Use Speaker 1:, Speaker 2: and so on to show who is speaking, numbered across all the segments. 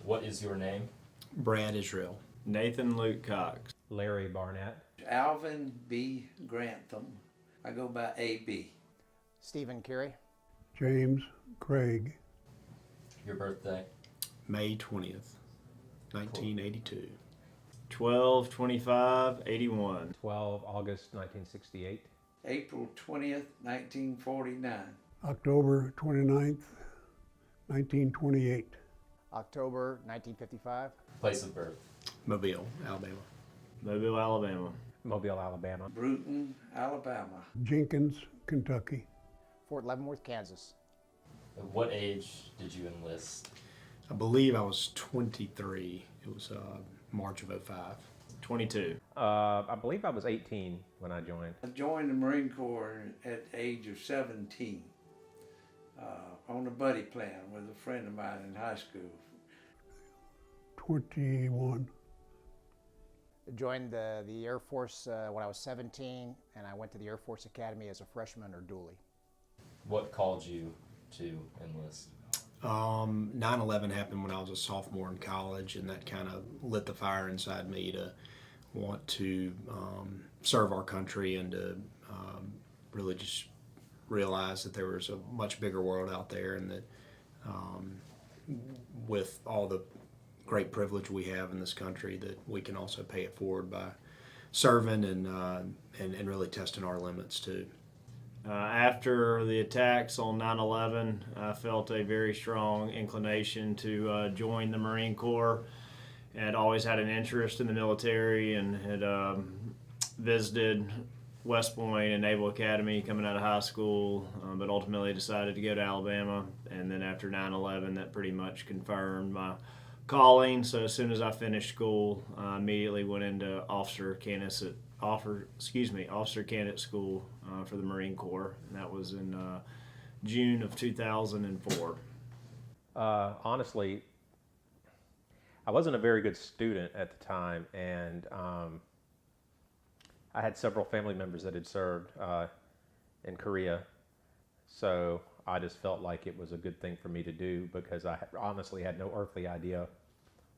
Speaker 1: What is your name?
Speaker 2: Brad Israel.
Speaker 3: Nathan Luke Cox.
Speaker 4: Larry Barnette.
Speaker 5: Alvin B. Grantham. I go by AB.
Speaker 6: Stephen Carey.
Speaker 7: James Craig.
Speaker 1: Your birthday?
Speaker 2: May 20th, 1982.
Speaker 3: 12/25/81.
Speaker 4: 12 August 1968.
Speaker 5: April 20th, 1949.
Speaker 7: October 29th, 1928.
Speaker 6: October 1955.
Speaker 1: Place of birth?
Speaker 2: Mobile, Alabama.
Speaker 3: Mobile, Alabama.
Speaker 4: Mobile, Alabama.
Speaker 5: Bruton, Alabama.
Speaker 7: Jenkins, Kentucky.
Speaker 6: Fort Leavenworth, Kansas.
Speaker 1: At what age did you enlist?
Speaker 2: I believe I was 23. It was March of '05.
Speaker 3: 22.
Speaker 4: I believe I was 18 when I joined.
Speaker 5: I joined the Marine Corps at the age of 17 on a buddy plan with a friend of mine in high school.
Speaker 7: 21.
Speaker 6: Joined the Air Force when I was 17, and I went to the Air Force Academy as a freshman or dually.
Speaker 1: What called you to enlist?
Speaker 2: 9/11 happened when I was a sophomore in college, and that kind of lit the fire inside me to want to serve our country and to really just realize that there was a much bigger world out there, and that with all the great privilege we have in this country, that we can also pay it forward by serving and really testing our limits too.
Speaker 3: After the attacks on 9/11, I felt a very strong inclination to join the Marine Corps. I'd always had an interest in the military and had visited West Point and Naval Academy coming out of high school, but ultimately decided to go to Alabama. And then after 9/11, that pretty much confirmed my calling. So as soon as I finished school, I immediately went into officer candidate school for the Marine Corps, and that was in June of 2004.
Speaker 4: Honestly, I wasn't a very good student at the time, and I had several family members that had served in Korea, so I just felt like it was a good thing for me to do because I honestly had no earthly idea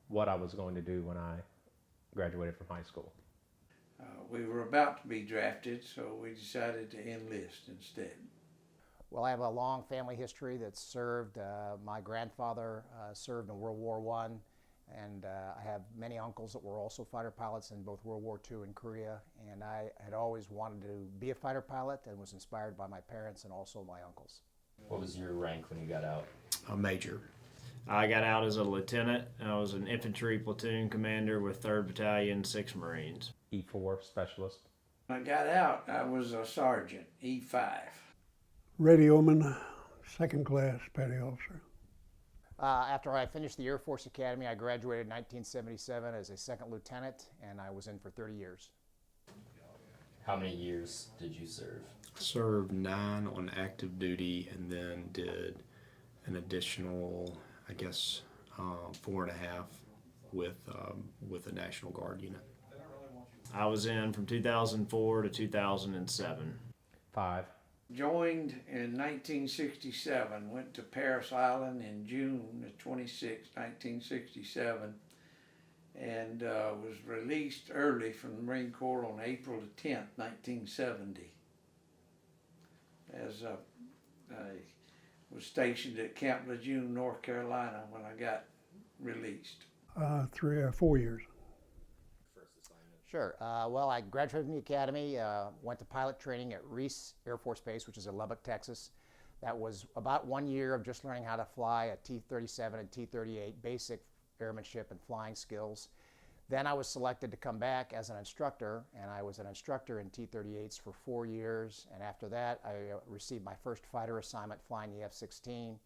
Speaker 4: what I was going to do when I graduated from high school.
Speaker 5: We were about to be drafted, so we decided to enlist instead.
Speaker 6: Well, I have a long family history that served. My grandfather served in World War I, and I have many uncles that were also fighter pilots in both World War II and Korea, and I had always wanted to be a fighter pilot and was inspired by my parents and also my uncles.
Speaker 1: What was your rank when you got out?
Speaker 2: A major.
Speaker 3: I got out as a lieutenant. I was an infantry platoon commander with 3rd Battalion, 6 Marines.
Speaker 4: E4 specialist.
Speaker 5: When I got out, I was a sergeant, E5.
Speaker 7: Radioman, second class petty officer.
Speaker 6: After I finished the Air Force Academy, I graduated in 1977 as a second lieutenant, and I was in for 30 years.
Speaker 1: How many years did you serve?
Speaker 2: Served 9 on active duty, and then did an additional, I guess, 4.5 with the National Guard unit.
Speaker 3: I was in from 2004 to 2007.
Speaker 4: 5.
Speaker 5: Joined in 1967, went to Paris Island in June the 26th, 1967, and was released early from the Marine Corps on April the 10th, 1970. As I was stationed at Camp Lejeune, North Carolina when I got released.
Speaker 7: 3 or 4 years.
Speaker 6: Sure. Well, I graduated from the academy, went to pilot training at Reese Air Force Base, which is in Lubbock, Texas. That was about 1 year of just learning how to fly a T-37 and T-38, basic airmanship and flying skills. Then I was selected to come back as an instructor, and I was an instructor in T-38s for 4 years. And after that, I received my first fighter assignment flying the F-16.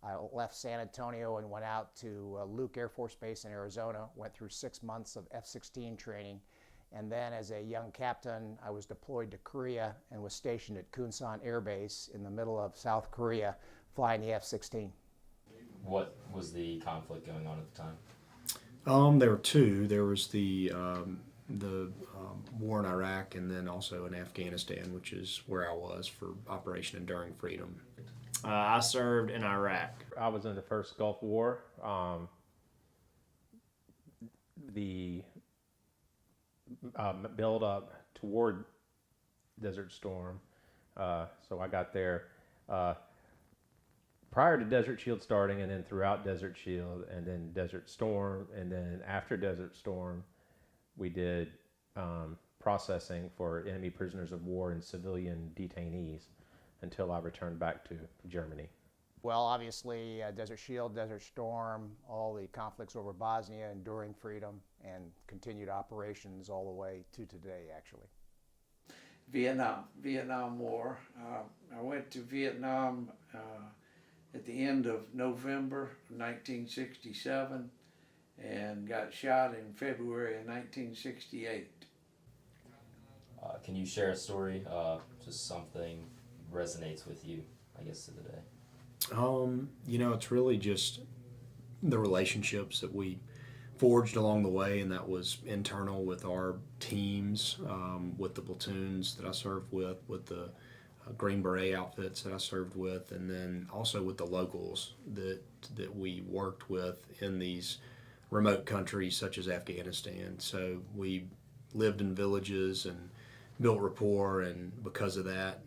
Speaker 6: I left San Antonio and went out to Luke Air Force Base in Arizona, went through 6 months of F-16 training. And then as a young captain, I was deployed to Korea and was stationed at Kunsan Air Base in the middle of South Korea, flying the F-16.
Speaker 1: What was the conflict going on at the time?
Speaker 2: There were 2. There was the war in Iraq, and then also in Afghanistan, which is where I was for Operation Enduring Freedom.
Speaker 3: I served in Iraq.
Speaker 4: I was in the first Gulf War. the build up toward Desert Storm. So I got there prior to Desert Shield starting, and then throughout Desert Shield, and then Desert Storm, and then after Desert Storm, we did processing for enemy prisoners of war and civilian detainees until I returned back to Germany.
Speaker 6: Well, obviously, Desert Shield, Desert Storm, all the conflicts over Bosnia, enduring freedom, and continued operations all the way to today, actually.
Speaker 5: Vietnam War. I went to Vietnam at the end of November 1967 and got shot in February of 1968.
Speaker 1: Can you share a story, just something resonates with you, I guess, to the day?
Speaker 2: It's really just the relationships that we forged along the way, and that was internal with our teams, with the platoons that I served with the Green Beret outfits that I served with, and then also with the locals that we worked with in these remote countries such as Afghanistan. So we lived in villages and built rapport, and because of that,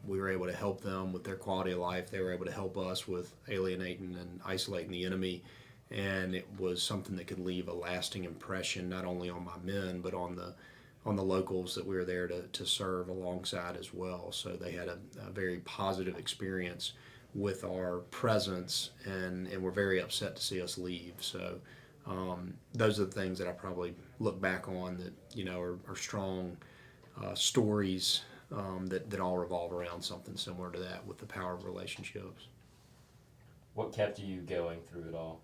Speaker 2: we were able to help them with their quality of life. They were able to help us with alienating and isolating the enemy, and it was something that could leave a lasting impression not only on my men but on the locals that we were there to serve alongside as well. So they had a very positive experience with our presence, and were very upset to see us leave. So those are the things that I probably look back on that are strong stories that all revolve around something similar to that, with the power of relationships.
Speaker 1: What kept you going through it all?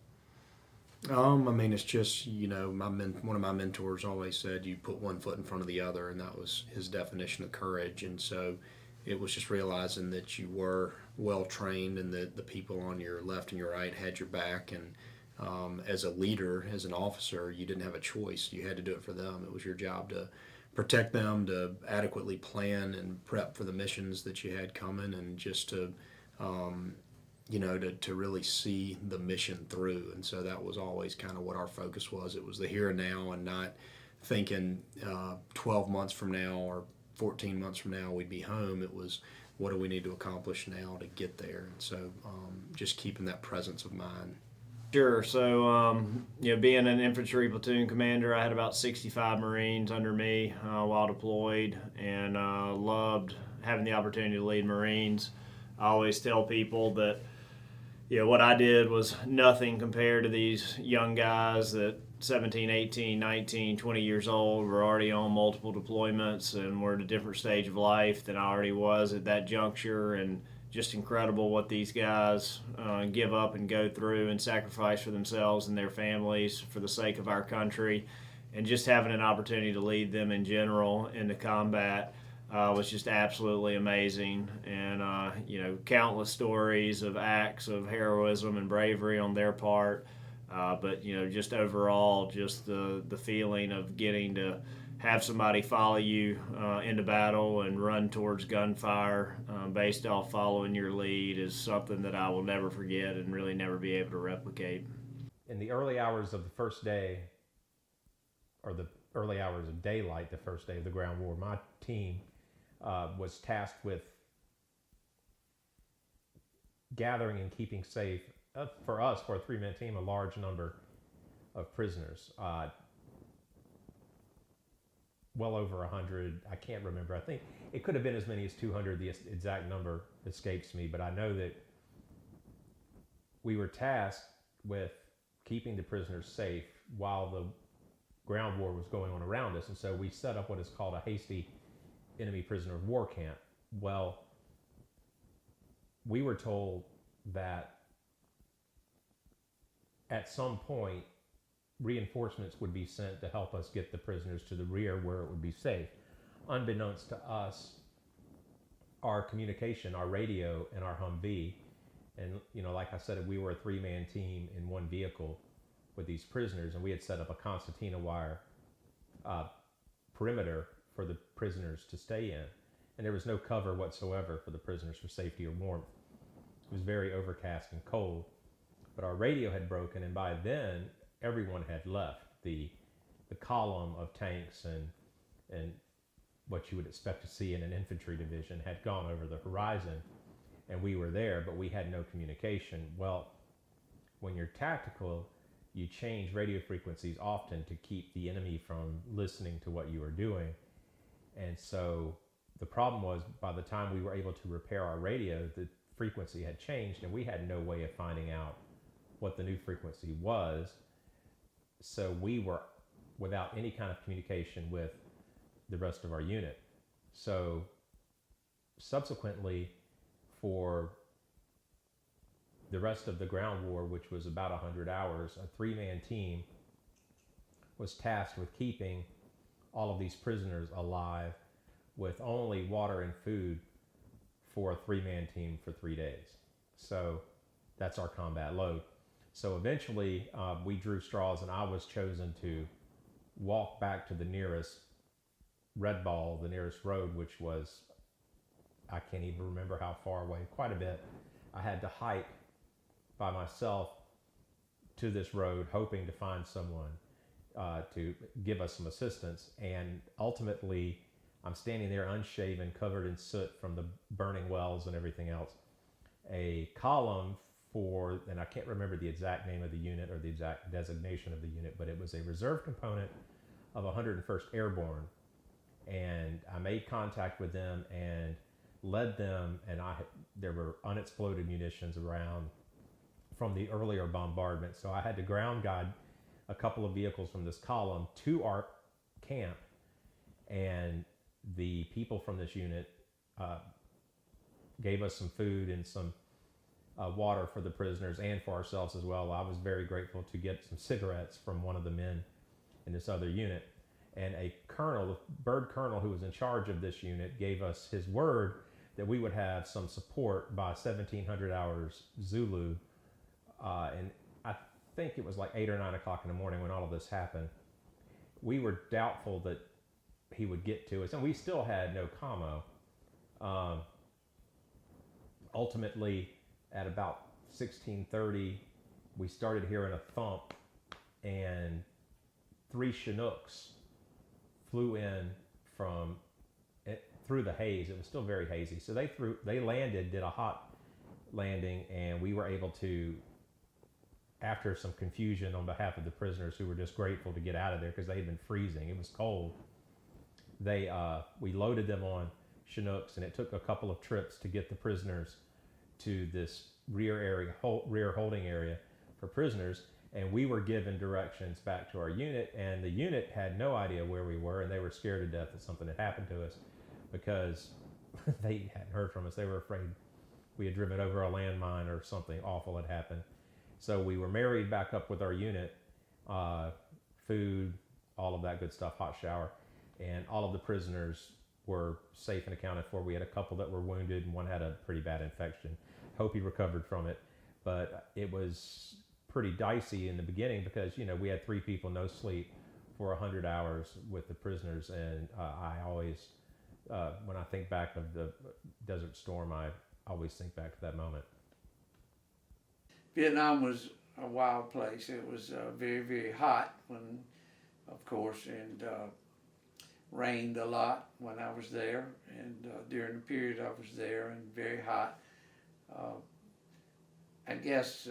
Speaker 2: It's just, one of my mentors always said you put one foot in front of the other, and that was his definition of courage. And so it was just realizing that you were well trained, and that the people on your left and your right had your back. And as a leader, as an officer, you didn't have a choice. You had to do it for them. It was your job to protect them, to adequately plan and prep for the missions that you had coming, and just to to really see the mission through. And so that was always kind of what our focus was. It was the here and now, and not thinking 12 months from now or 14 months from now we'd be home. It was, what do we need to accomplish now to get there? And so just keeping that presence of mind.
Speaker 3: Sure. So, being an infantry platoon commander, I had about 65 Marines under me while deployed, and loved having the opportunity to lead Marines. I always tell people that, what I did was nothing compared to these young guys that 17, 18, 19, 20 years old were already on multiple deployments and were at a different stage of life than I already was at that juncture. And just incredible what these guys give up and go through and sacrifice for themselves and their families for the sake of our country. And just having an opportunity to lead them in general into combat was just absolutely amazing. And, countless stories of acts of heroism and bravery on their part. But just overall, just the feeling of getting to have somebody follow you into battle and run towards gunfire based off following your lead is something that I will never forget and really never be able to replicate.
Speaker 4: In the early hours of the first day, or the early hours of daylight the first day of the ground war, my team was tasked with gathering and keeping safe, for us, for a three-man team, a large number of prisoners. Well over 100, I can't remember. I think it could have been as many as 200. The exact number escapes me, but I know that we were tasked with keeping the prisoners safe while the ground war was going on around us. And so we set up what is called a hasty enemy prisoner of war camp. Well, we were told that at some point reinforcements would be sent to help us get the prisoners to the rear where it would be safe. Unbeknownst to us, our communication, our radio, and our Humvee, and like I said, we were a three-man team in one vehicle with these prisoners, and we had set up a concertina wire perimeter for the prisoners to stay in, and there was no cover whatsoever for the prisoners for safety or warmth. It was very overcast and cold, but our radio had broken, and by then everyone had left. The the column of tanks and what you would expect to see in an infantry division had gone over the horizon, and we were there, but we had no communication. Well, when you're tactical, you change radio frequencies often to keep the enemy from listening to what you are doing. And so the problem was, by the time we were able to repair our radio, the frequency had changed, and we had no way of finding out what the new frequency was. So we were without any kind of communication with the rest of our unit. So subsequently, for the rest of the ground war, which was about 100 hours, a 3-man team was tasked with keeping all of these prisoners alive with only water and food for a 3-man team for 3 days. So that's our combat load. So eventually we drew straws, and I was chosen to walk back to the nearest red ball, the nearest road, which was, I can't even remember how far away, quite a bit. I had to hike by myself to this road, hoping to find someone to give us some assistance. And ultimately, I'm standing there unshaven, covered in soot from the burning wells and everything else. A column for, and I can't remember the exact name of the unit or the exact designation of the unit, but it was a reserve component of 101st Airborne. And I made contact with them and led them, and there were unexploded munitions around from the earlier bombardment. So I had to ground guide a couple of vehicles from this column to our camp, and the people from this unit gave us some food and some water for the prisoners and for ourselves as well. I was very grateful to get some cigarettes from one of the men in this other unit. And a colonel, the bird colonel who was in charge of this unit, gave us his word that we would have some support by 1700 hours Zulu. And I think it was like 8 or 9 o'clock in the morning when all of this happened. We were doubtful that he would get to us, and we still had no commo. Ultimately, at about 16:30, we started hearing a thump, and 3 Chinooks flew in from through the haze. It was still very hazy, so they landed, did a hot landing, and we were able to, after some confusion on behalf of the prisoners who were just grateful to get out of there because they had been freezing. It was cold. We loaded them on Chinooks, and it took a couple of trips to get the prisoners to this rear holding area for prisoners. And we were given directions back to our unit, and the unit had no idea where we were, and they were scared to death that something had happened to us because they hadn't heard from us. They were afraid we had driven over a landmine or something awful had happened. So we were married back up with our unit, food, all of that good stuff, hot shower, and all of the prisoners were safe and accounted for. We had a couple that were wounded, and one had a pretty bad infection. Hope he recovered from it, but it was pretty dicey in the beginning because, we had 3 people, no sleep for 100 hours with the prisoners. And I always, when I think back of the Desert Storm, I always think back to that moment.
Speaker 5: Vietnam was a wild place. It was very, very hot when, of course, and rained a lot when I was there, and during the period I was there, and very hot. I guess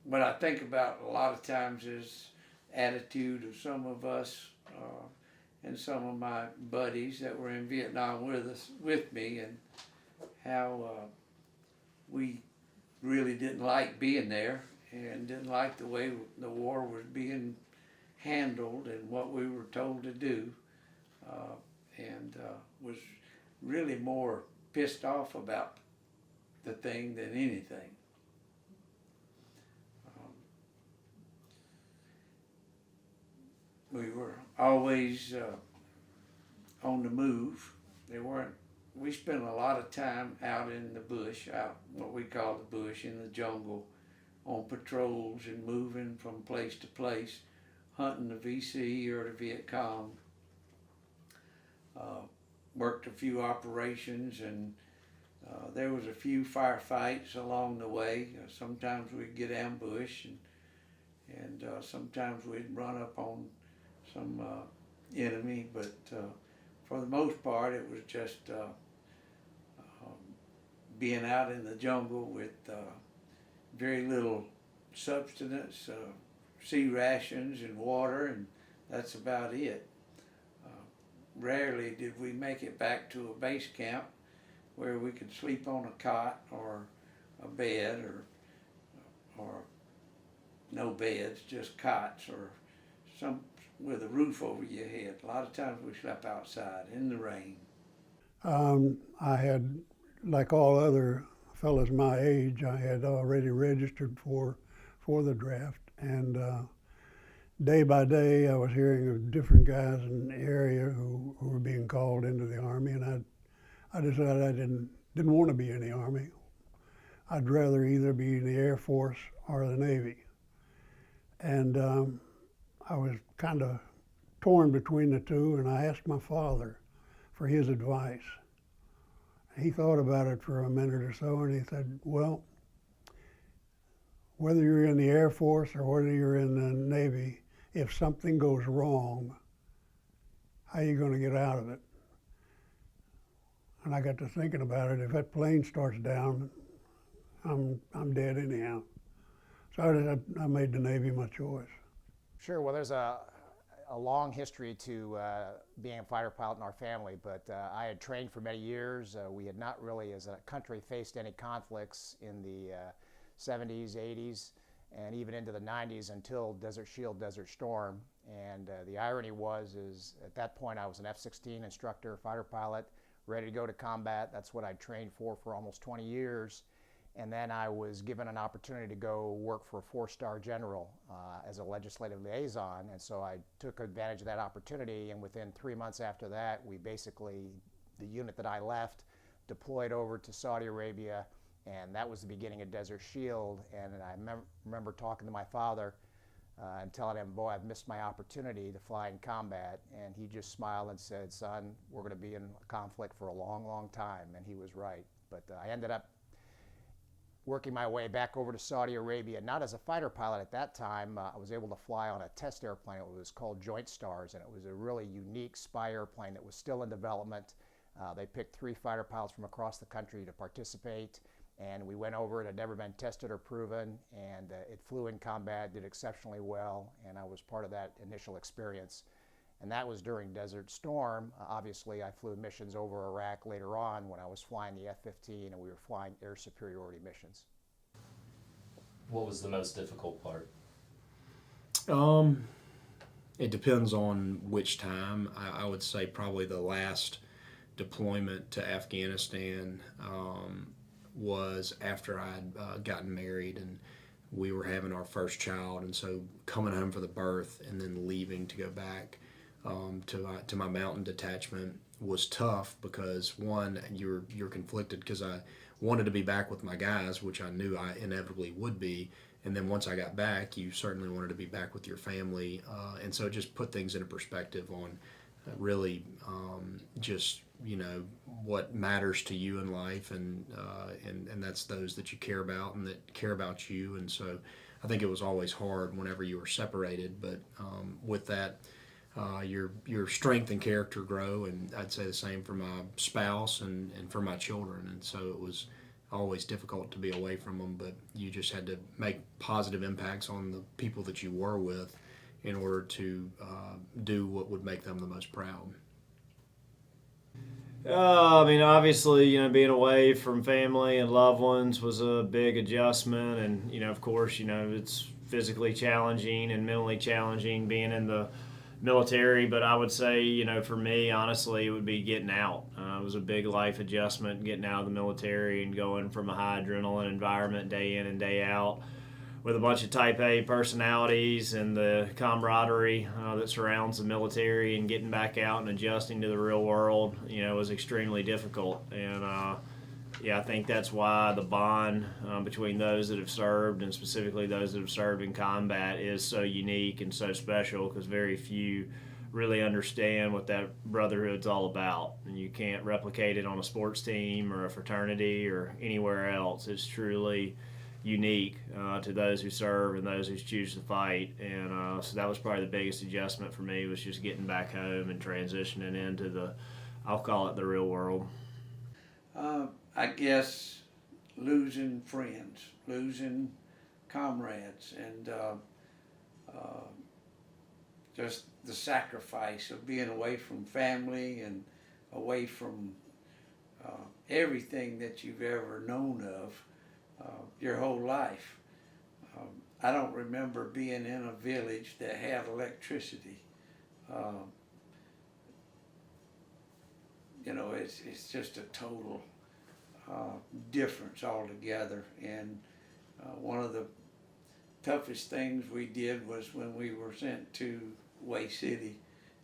Speaker 5: what I think about a lot of times is attitude of some of us and some of my buddies that were in Vietnam with me, and how we really didn't like being there and didn't like the way the war was being handled and what we were told to do, and was really more pissed off about the thing than anything. We were always on the move. We spent a lot of time out in the bush, out what we call the bush, in the jungle, on patrols and moving from place to place, hunting the VC or the Viet Cong. Worked a few operations, and there was a few firefights along the way. Sometimes we'd get ambushed, and Sometimes we'd run up on some enemy, but for the most part, it was just being out in the jungle with very little substance, sea rations and water, and that's about it. Rarely did we make it back to a base camp where we could sleep on a cot or a bed, or no beds, just cots, or some with a roof over your head. A lot of times we slept outside in the rain.
Speaker 7: I had, like all other fellas my age, I had already registered for the draft, and day by day I was hearing of different guys in the area who were being called into the Army, and I decided I didn't want to be in the Army. I'd rather either be in the Air Force or the Navy. And I was kind of torn between the two, and I asked my father for his advice. He thought about it for a minute or so, and he said, well, whether you're in the Air Force or whether you're in the Navy, if something goes wrong, how are you going to get out of it? And I got to thinking about it. If that plane starts down, I'm dead anyhow. So I made the Navy my choice.
Speaker 6: Sure. Well, there's a long history to being a fighter pilot in our family, but I had trained for many years. We had not really, as a country, faced any conflicts in the 70s, 80s, and even into the 90s until Desert Shield, Desert Storm. And the irony is at that point I was an F-16 instructor, fighter pilot, ready to go to combat. That's what I trained for almost 20 years. And then I was given an opportunity to go work for a four-star general as a legislative liaison. And so I took advantage of that opportunity. And within 3 months after that, we basically, the unit that I left, deployed over to Saudi Arabia. And that was the beginning of Desert Shield. And I remember talking to my father and telling him, boy, I've missed my opportunity to fly in combat. And he just smiled and said, son, we're going to be in a conflict for a long, long time. And he was right. But I ended up working my way back over to Saudi Arabia, not as a fighter pilot at that time. I was able to fly on a test airplane. It was called Joint Stars, and it was a really unique spy airplane that was still in development. They picked 3 fighter pilots from across the country to participate, and we went over. It had never been tested or proven, and it flew in combat, did exceptionally well, and I was part of that initial experience. And that was during Desert Storm. Obviously, I flew missions over Iraq later on when I was flying the F-15 and we were flying air superiority missions.
Speaker 1: What was the most difficult part?
Speaker 2: It depends on which time. I would say probably the last deployment to Afghanistan was after I'd gotten married and we were having our first child, and so coming home for the birth and then leaving to go back to my mountain detachment was tough because one, you're conflicted because I wanted to be back with my guys, which I knew I inevitably would be, and then once I got back, you certainly wanted to be back with your family, and so it just put things into perspective on really just what matters to you in life, and that's those that you care about and that care about you, and so I think it was always hard whenever you were separated, but with that. Your strength and character grow, and I'd say the same for my spouse and for my children, and so it was always difficult to be away from them, but you just had to make positive impacts on the people that you were with in order to do what would make them the most proud.
Speaker 3: I mean, obviously, being away from family and loved ones was a big adjustment, and of course, it's physically challenging and mentally challenging being in the military, but I would say, for me, honestly, it would be getting out. It was a big life adjustment, getting out of the military and going from a high adrenaline environment day in and day out with a bunch of Type A personalities and the camaraderie that surrounds the military, and getting back out and adjusting to the real world, was extremely difficult. And I think that's why the bond between those that have served, and specifically those that have served in combat, is so unique and so special, because very few really understand what that brotherhood's all about. And you can't replicate it on a sports team or a fraternity or anywhere else. It's truly unique to those who serve and those who choose to fight. And so that was probably the biggest adjustment for me, was just getting back home and transitioning into the, I'll call it the real world.
Speaker 5: I guess losing friends, losing comrades, and just the sacrifice of being away from family and away from everything that you've ever known of your whole life. I don't remember being in a village that had electricity. You know, it's just a total difference altogether. And one of the toughest things we did was when we were sent to Way City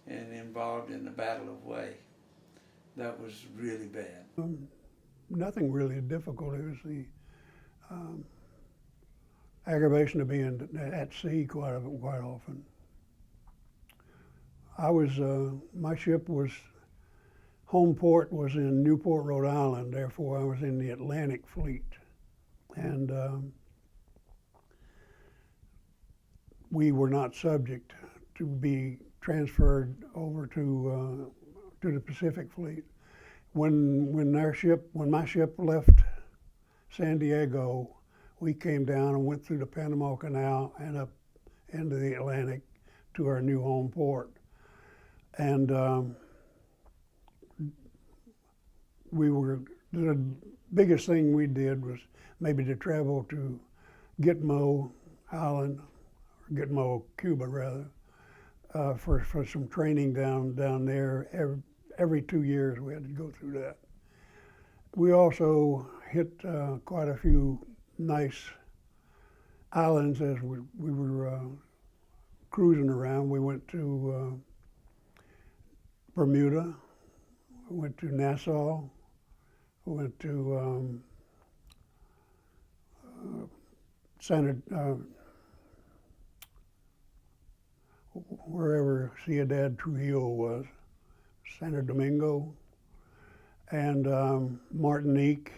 Speaker 5: and involved in the Battle of Way. That was really bad.
Speaker 7: Nothing really difficult. It was the aggravation of being at sea quite often. My ship was, home port was in Newport, Rhode Island, therefore I was in the Atlantic Fleet. And we were not subject to be transferred over to the Pacific Fleet. When my ship left San Diego, we came down and went through the Panama Canal and up into the Atlantic to our new home port. And the biggest thing we did was maybe to travel to Gitmo Island, or Gitmo, Cuba rather, for some training down there. Every 2 years we had to go through that. We also hit quite a few nice islands as we were cruising around. We went to Bermuda, we went to Nassau, we went to wherever Ciudad Trujillo was, Santo Domingo, and Martinique,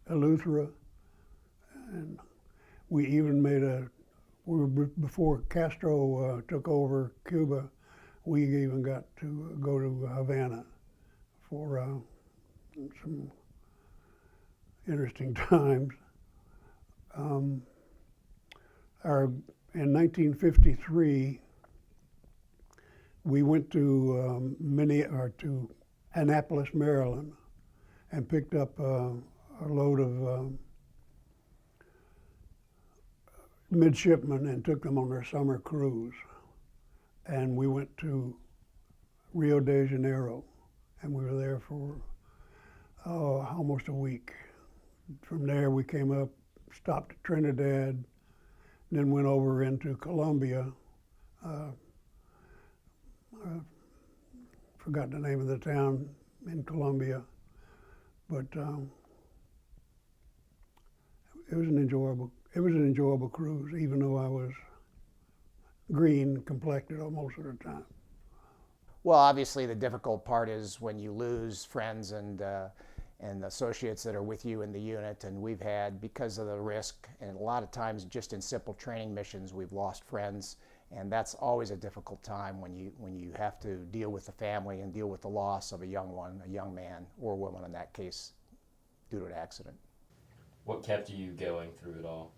Speaker 7: Eleuthera, and we even before Castro took over Cuba, we even got to go to Havana for some interesting times. In 1953, we went to to Annapolis, Maryland, and picked up a load of midshipmen and took them on our summer cruise. And we went to Rio de Janeiro, and we were there for almost a week. From there we came up, stopped at Trinidad, then went over into Colombia. Forgot the name of the town in Colombia, but it was an enjoyable cruise, even though I was green complected most of the time.
Speaker 6: Well, obviously the difficult part is when you lose friends and associates that are with you in the unit, and we've had, because of the risk, and a lot of times just in simple training missions, we've lost friends, and that's always a difficult time when you have to deal with the family and deal with the loss of a young man or woman in that case, due to an accident.
Speaker 1: What kept you going through it all?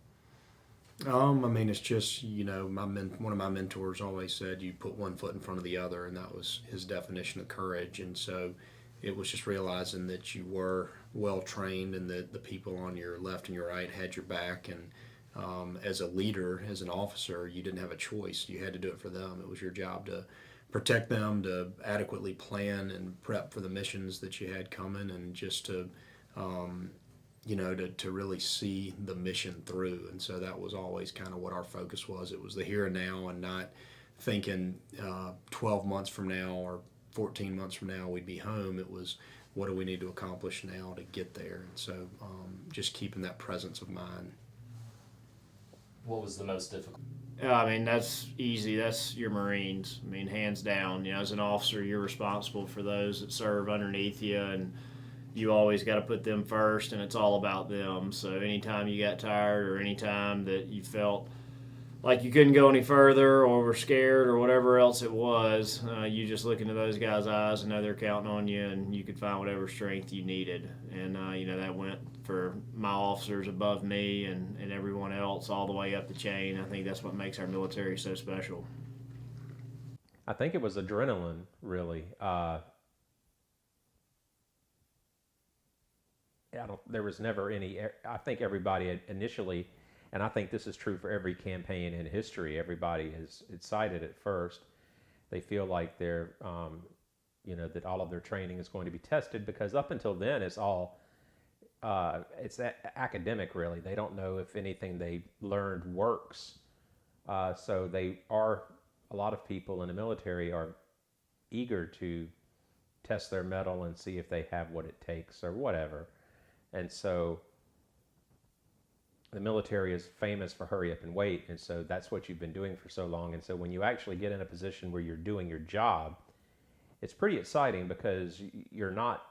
Speaker 2: I mean, it's just, one of my mentors always said you put one foot in front of the other, and that was his definition of courage. And so it was just realizing that you were well trained and that the people on your left and your right had your back. And as a leader, as an officer, you didn't have a choice. You had to do it for them. It was your job to protect them, to adequately plan and prep for the missions that you had coming, and just to to really see the mission through. And so that was always kind of what our focus was. It was the here and now, and not thinking 12 months from now or 14 months from now we'd be home. It was, what do we need to accomplish now to get there? And so just keeping that presence of mind.
Speaker 1: What was the most difficult?
Speaker 3: I mean, that's easy. That's your Marines. I mean, hands down. As an officer, you're responsible for those that serve underneath you, and you always got to put them first, and it's all about them. So anytime you got tired or anytime that you felt like you couldn't go any further or were scared or whatever else it was, you just look into those guys' eyes and know they're counting on you, and you could find whatever strength you needed. And that went for my officers above me and everyone else all the way up the chain. I think that's what makes our military so special.
Speaker 4: I think it was adrenaline, really. There was never any. I think everybody had initially, and I think this is true for every campaign in history, everybody is excited at first. They feel like they're, that all of their training is going to be tested, because up until then it's all, it's academic, really. They don't know if anything they learned works. So a lot of people in the military are eager to test their mettle and see if they have what it takes or whatever. And so the military is famous for hurry up and wait, and so that's what you've been doing for so long. And so when you actually get in a position where you're doing your job, it's pretty exciting, because you're not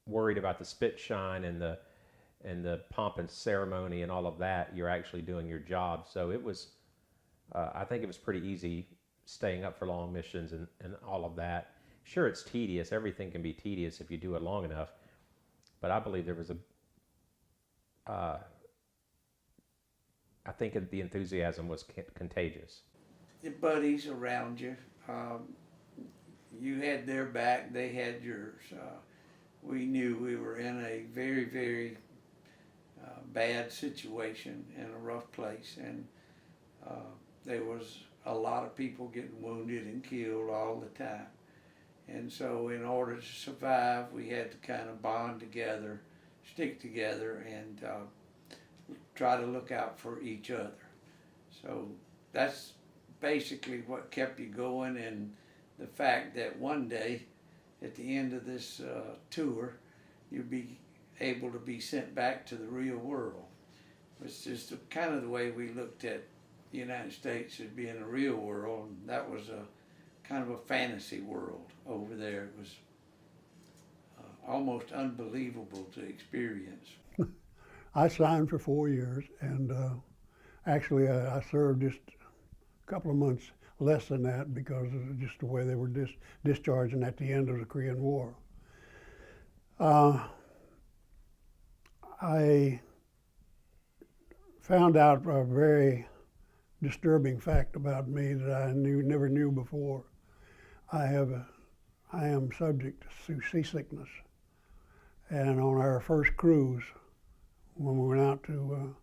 Speaker 4: worried about the spit shine and the pomp and ceremony and all of that. You're actually doing your job. So it was, I think it was pretty easy staying up for long missions and all of that. Sure, it's tedious. Everything can be tedious if you do it long enough. But I believe there was I think the enthusiasm was contagious.
Speaker 5: The buddies around you, you had their back, they had yours. We knew we were in a very, very bad situation, in a rough place, and there was a lot of people getting wounded and killed all the time. And so in order to survive, we had to kind of bond together, stick together, and try to look out for each other. So that's basically what kept you going, and the fact that one day, at the end of this tour, you'll be able to be sent back to the real world. It's just kind of the way we looked at the United States as being a real world, and that was a kind of a fantasy world over there. It was almost unbelievable to experience.
Speaker 7: I signed for 4 years, and actually I served just a couple of months less than that, because of just the way they were discharging at the end of the Korean War. I found out a very disturbing fact about me that I never knew before. I am subject to seasickness, and on our first cruise, when we went out to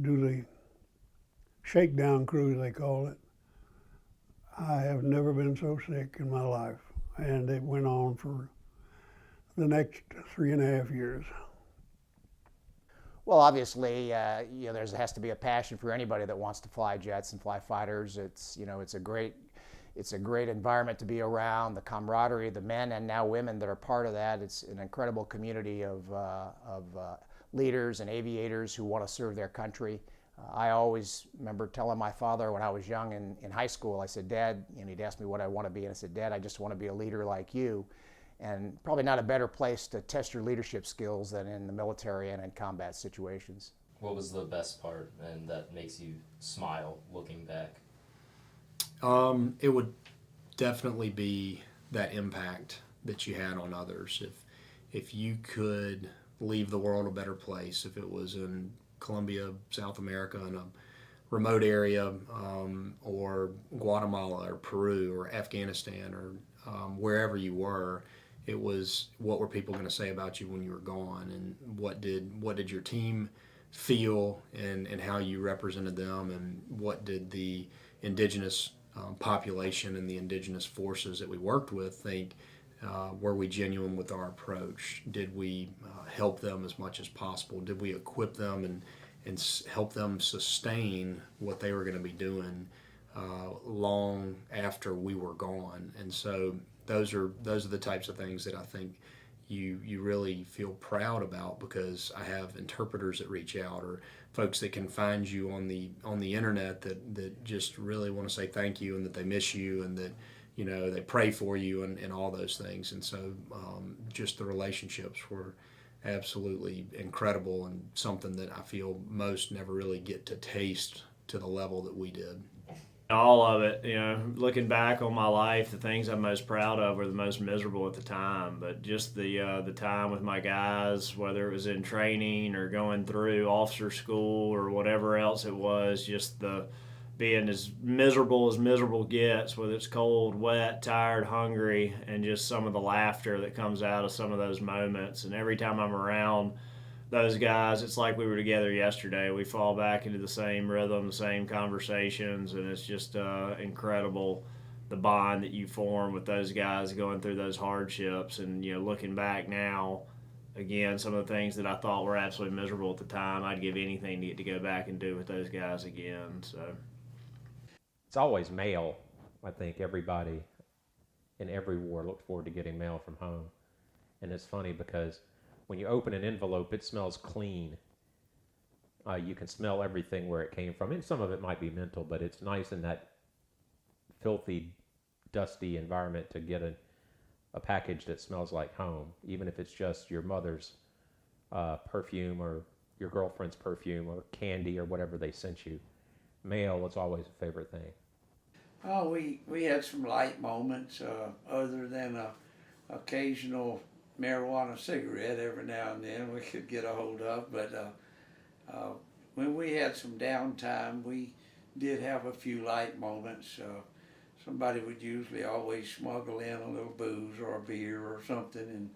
Speaker 7: do the shakedown cruise, they call it, I have never been so sick in my life, and it went on for the next 3.5 years.
Speaker 6: Well, obviously, there has to be a passion for anybody that wants to fly jets and fly fighters. It's a great environment to be around. The camaraderie, the men and now women that are part of that. It's an incredible community of leaders and aviators who want to serve their country. I always remember telling my father when I was young in high school, I said, "Dad," and he'd ask me what I want to be, and I said, "Dad, I just want to be a leader like you." And probably not a better place to test your leadership skills than in the military and in combat situations.
Speaker 1: What was the best part, and that makes you smile looking back?
Speaker 2: It would definitely be that impact that you had on others. If you could leave the world a better place, if it was in Colombia, South America, in a remote area, or Guatemala or Peru or Afghanistan, or wherever you were, it was, what were people going to say about you when you were gone, and what did your team feel, and how you represented them, and what did the indigenous population and the indigenous forces that we worked with think. Were we genuine with our approach? Did we help them as much as possible? Did we equip them and help them sustain what they were going to be doing long after we were gone? And so those are the types of things that I think you really feel proud about, because I have interpreters that reach out, or folks that can find you on the internet that just really want to say thank you, and that they miss you, and that they pray for you and all those things. And so just the relationships were absolutely incredible, and something that I feel most never really get to taste to the level that we did.
Speaker 3: All of it, looking back on my life, the things I'm most proud of were the most miserable at the time. But just the time with my guys, whether it was in training or going through officer school or whatever else it was, just the being as miserable gets, whether it's cold, wet, tired, hungry, and just some of the laughter that comes out of some of those moments. And every time I'm around those guys, it's like we were together yesterday. We fall back into the same rhythm, the same conversations, and it's just incredible the bond that you form with those guys going through those hardships. And looking back now, again, some of the things that I thought were absolutely miserable at the time, I'd give anything to get to go back and do with those guys again. So
Speaker 4: it's always mail. I think everybody in every war looks forward to getting mail from home, and it's funny because when you open an envelope, it smells clean. You can smell everything where it came from. And some of it might be mental, but it's nice in that filthy, dusty environment to get a package that smells like home, even if it's just your mother's perfume or your girlfriend's perfume or candy or whatever they sent you. Mail is always a favorite thing.
Speaker 5: Oh, we had some light moments, other than a occasional marijuana cigarette every now and then we could get a hold of, but when we had some downtime, we did have a few light moments. Somebody would usually always smuggle in a little booze or a beer or something,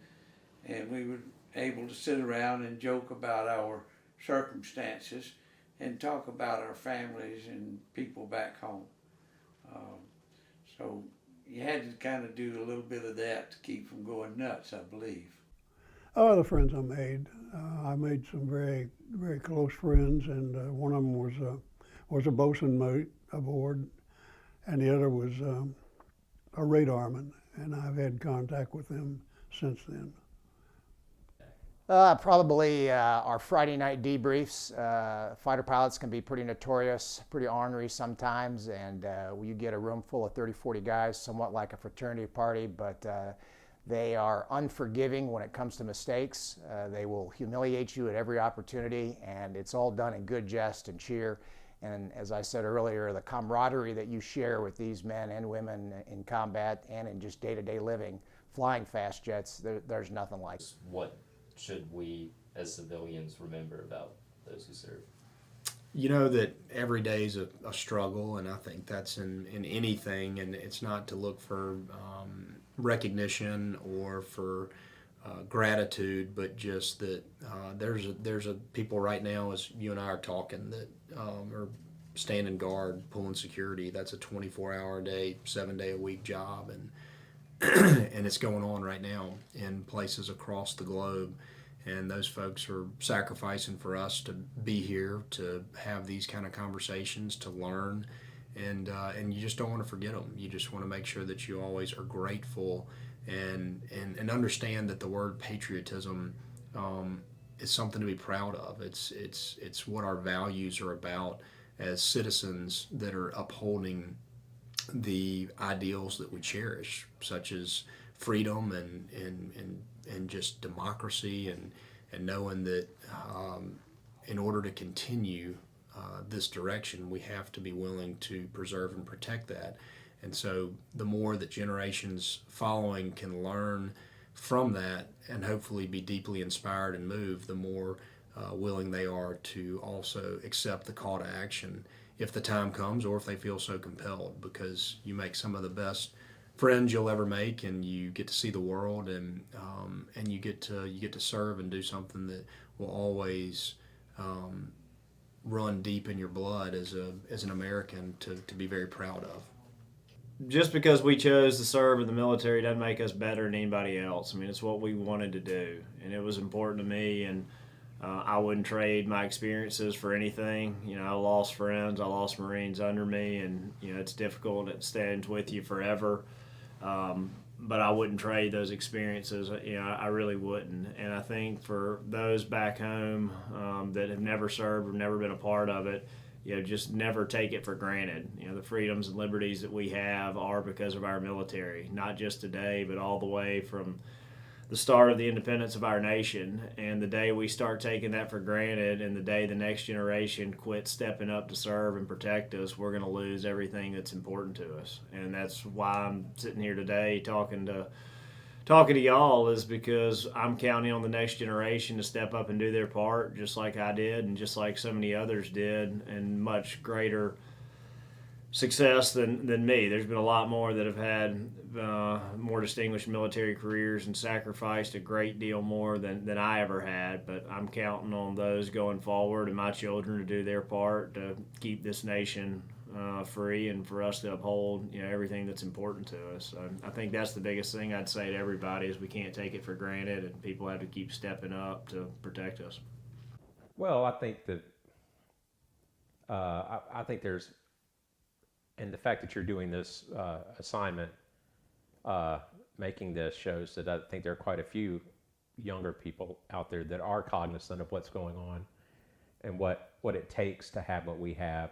Speaker 5: and we were able to sit around and joke about our circumstances and talk about our families and people back home. So you had to kind of do a little bit of that to keep from going nuts, I believe.
Speaker 7: Other friends I made some very, very close friends, and one of them was a bosun mate aboard, and the other was a radarman, and I've had contact with them since then.
Speaker 6: Probably our Friday night debriefs. Fighter pilots can be pretty notorious, pretty ornery sometimes, and you get a room full of 30, 40 guys, somewhat like a fraternity party, but they are unforgiving when it comes to mistakes. They will humiliate you at every opportunity, and it's all done in good jest and cheer. And as I said earlier, the camaraderie that you share with these men and women in combat and in just day-to-day living, flying fast jets, there's nothing like it.
Speaker 1: What should we as civilians remember about those who serve?
Speaker 2: That every day is a struggle, and I think that's in anything, and it's not to look for recognition or for gratitude, but just that there's a people right now, as you and I are talking, that are standing guard, pulling security. That's a 24-hour a day, 7-day-a-week job, and and it's going on right now in places across the globe. And those folks are sacrificing for us to be here, to have these kind of conversations, to learn, and you just don't want to forget them. You just want to make sure that you always are grateful and understand that the word patriotism is something to be proud of. It's what our values are about as citizens that are upholding the ideals that we cherish, such as freedom and just democracy, and knowing that in order to continue this direction, we have to be willing to preserve and protect that. And so the more that generations following can learn from that and hopefully be deeply inspired and moved, the more willing they are to also accept the call to action if the time comes, or if they feel so compelled, because you make some of the best friends you'll ever make, and you get to see the world, and you get to serve and do something that will always run deep in your blood as an American to be very proud of.
Speaker 3: Just because we chose to serve in the military doesn't make us better than anybody else. I mean, it's what we wanted to do, and it was important to me, and I wouldn't trade my experiences for anything. I lost friends, I lost Marines under me, and it's difficult. It stands with you forever. But I wouldn't trade those experiences. I really wouldn't. And I think for those back home that have never served or never been a part of it, just never take it for granted. The freedoms and liberties that we have are because of our military, not just today, but all the way from the start of the independence of our nation. And the day we start taking that for granted, and the day the next generation quits stepping up to serve and protect us, we're going to lose everything that's important to us. And that's why I'm sitting here today talking to y'all, is because I'm counting on the next generation to step up and do their part, just like I did and just like so many others did, and much greater success than me. There's been a lot more that have had more distinguished military careers and sacrificed a great deal more than I ever had, but I'm counting on those going forward and my children to do their part to keep this nation free, and for us to uphold everything that's important to us. So I think that's the biggest thing I'd say to everybody, is we can't take it for granted, and people have to keep stepping up to protect us.
Speaker 4: Well, I think that I think there's, and the fact that you're doing this assignment, making this, shows that I think there are quite a few younger people out there that are cognizant of what's going on and what it takes to have what we have.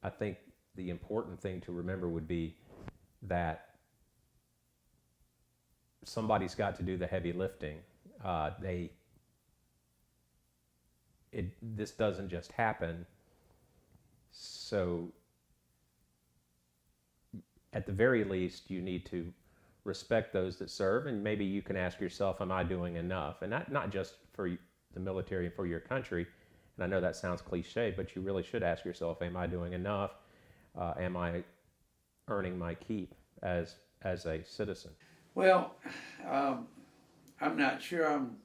Speaker 4: I think the important thing to remember would be that somebody's got to do the heavy lifting. This doesn't just happen. So at the very least, you need to respect those that serve, and maybe you can ask yourself, am I doing enough? And not just for the military and for your country. And I know that sounds cliche, but you really should ask yourself, am I doing enough? Am I earning my keep as a citizen?
Speaker 5: Well, I'm not sure I'm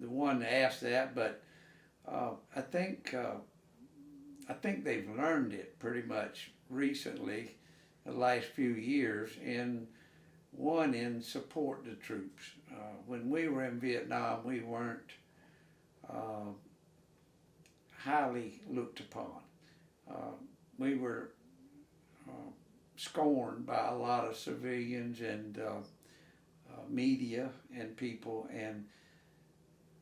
Speaker 5: the one to ask that, but I think they've learned it pretty much recently, the last few years, in support the troops. When we were in Vietnam, we weren't highly looked upon. We were scorned by a lot of civilians and media and people, and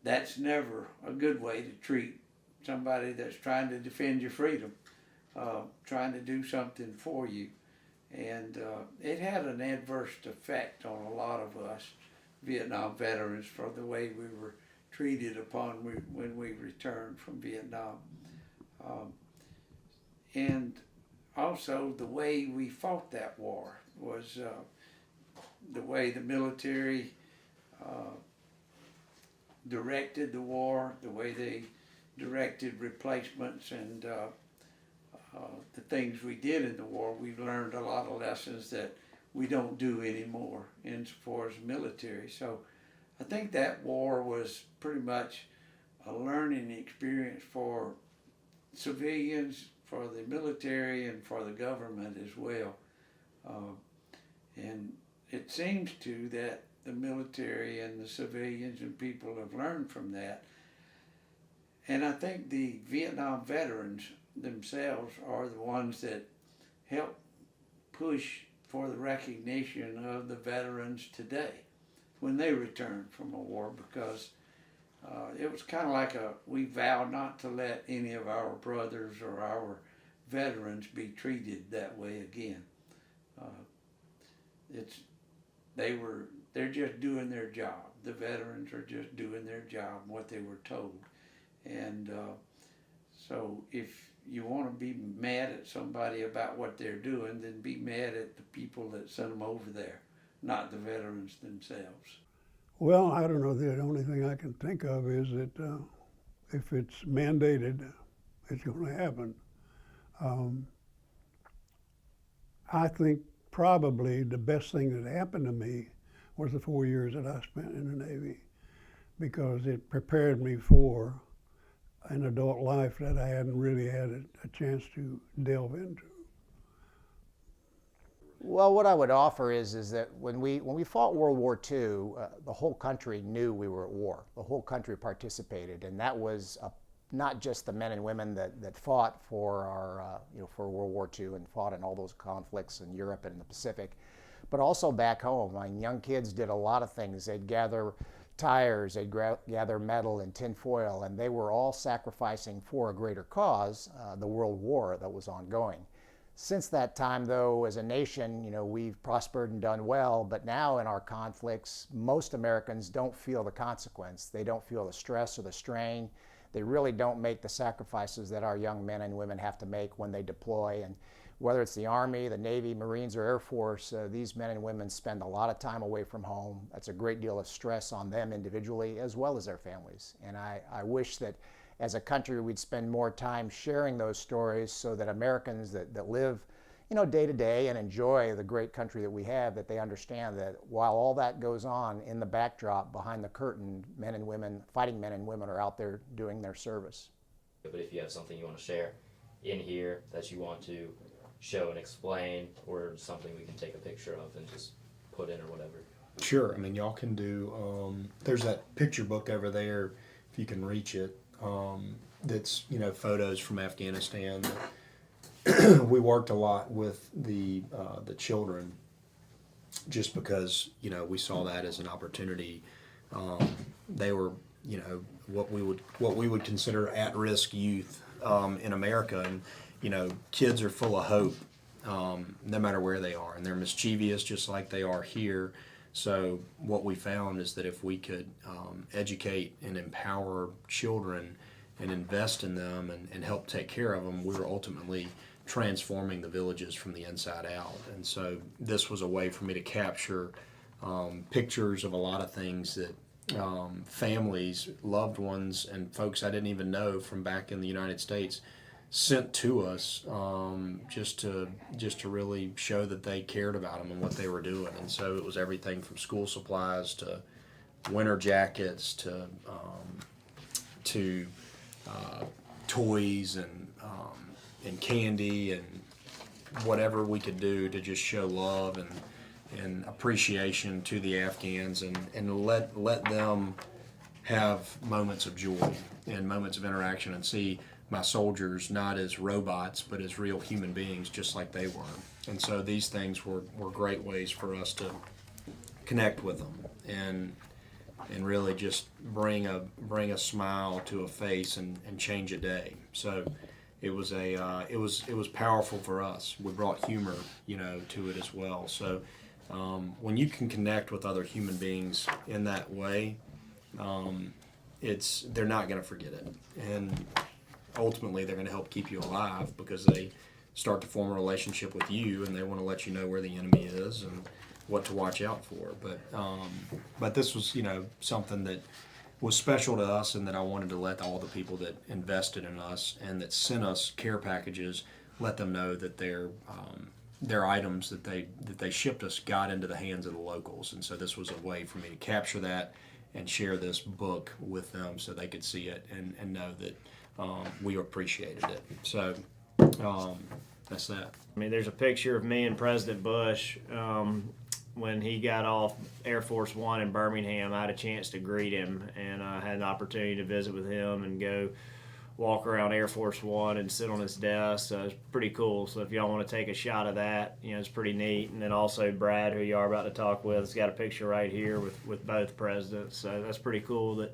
Speaker 5: that's never a good way to treat somebody that's trying to defend your freedom, trying to do something for you. And it had an adverse effect on a lot of us Vietnam veterans for the way we were treated upon when we returned from Vietnam. And also the way we fought that war was the way the military directed the war, the way they directed replacements, and the things we did in the war. We've learned a lot of lessons that we don't do anymore as far as military. So I think that war was pretty much a learning experience for civilians, for the military, and for the government as well. And it seems to that the military and the civilians and people have learned from that. And I think the Vietnam veterans themselves are the ones that help push for the recognition of the veterans today when they return from a war, because it was kind of like we vowed not to let any of our brothers or our veterans be treated that way again. They're just doing their job. The veterans are just doing their job, what they were told. And so if you want to be mad at somebody about what they're doing, then be mad at the people that sent them over there, not the veterans themselves.
Speaker 7: Well, I don't know. The only thing I can think of is that if it's mandated, it's going to happen. I think probably the best thing that happened to me was the 4 years that I spent in the Navy, because it prepared me for an adult life that I hadn't really had a chance to delve into.
Speaker 6: Well, what I would offer is that when we fought World War II, the whole country knew we were at war. The whole country participated, and that was not just the men and women that fought for our for World War II and fought in all those conflicts in Europe and in the Pacific, but also back home. I mean, young kids did a lot of things. They'd gather tires, they'd gather metal and tin foil, and they were all sacrificing for a greater cause, the World War that was ongoing. Since that time, though, as a nation, we've prospered and done well, but now in our conflicts, most Americans don't feel the consequence. They don't feel the stress or the strain. They really don't make the sacrifices that our young men and women have to make when they deploy. And whether it's the Army, the Navy, Marines, or Air Force, these men and women spend a lot of time away from home. That's a great deal of stress on them individually as well as their families. And I wish that as a country we'd spend more time sharing those stories so that Americans that live day to day and enjoy the great country that we have, that they understand that while all that goes on in the backdrop behind the curtain, men and women, fighting men and women, are out there doing their service.
Speaker 1: But if you have something you want to share in here that you want to show and explain, or something we can take a picture of and just put in or whatever.
Speaker 2: Sure. I mean, y'all can do, there's that picture book over there, if you can reach it, that's, photos from Afghanistan. We worked a lot with the children just because, we saw that as an opportunity. They were, what we would consider at-risk youth in America. And, kids are full of hope, no matter where they are, and they're mischievous just like they are here. So what we found is that if we could educate and empower children and invest in them and help take care of them, we were ultimately transforming the villages from the inside out. And so this was a way for me to capture pictures of a lot of things that families, loved ones, and folks I didn't even know from back in the United States sent to us, just to really show that they cared about them and what they were doing. And so it was everything from school supplies to winter jackets to toys and candy and whatever we could do to just show love and appreciation to the Afghans and let them have moments of joy and moments of interaction and see my soldiers not as robots but as real human beings just like they were. And so these things were great ways for us to connect with them and really just bring a smile to a face and change a day. So it was it was powerful for us. We brought humor to it as well. So when you can connect with other human beings in that way, they're not going to forget it, and ultimately they're going to help keep you alive because they start to form a relationship with you and they want to let you know where the enemy is and what to watch out for. But this was something that was special to us, and that I wanted to let all the people that invested in us and that sent us care packages, let them know that their items that they shipped us got into the hands of the locals. And so this was a way for me to capture that and share this book with them so they could see it and know that we appreciated it. So that's that.
Speaker 3: I mean, there's a picture of me and President Bush when he got off Air Force One in Birmingham. I had a chance to greet him, and I had an opportunity to visit with him and go walk around Air Force One and sit on his desk. So it's pretty cool. So if y'all want to take a shot of that, it's pretty neat. And then also Brad, who you are about to talk with, has got a picture right here with both presidents. So that's pretty cool that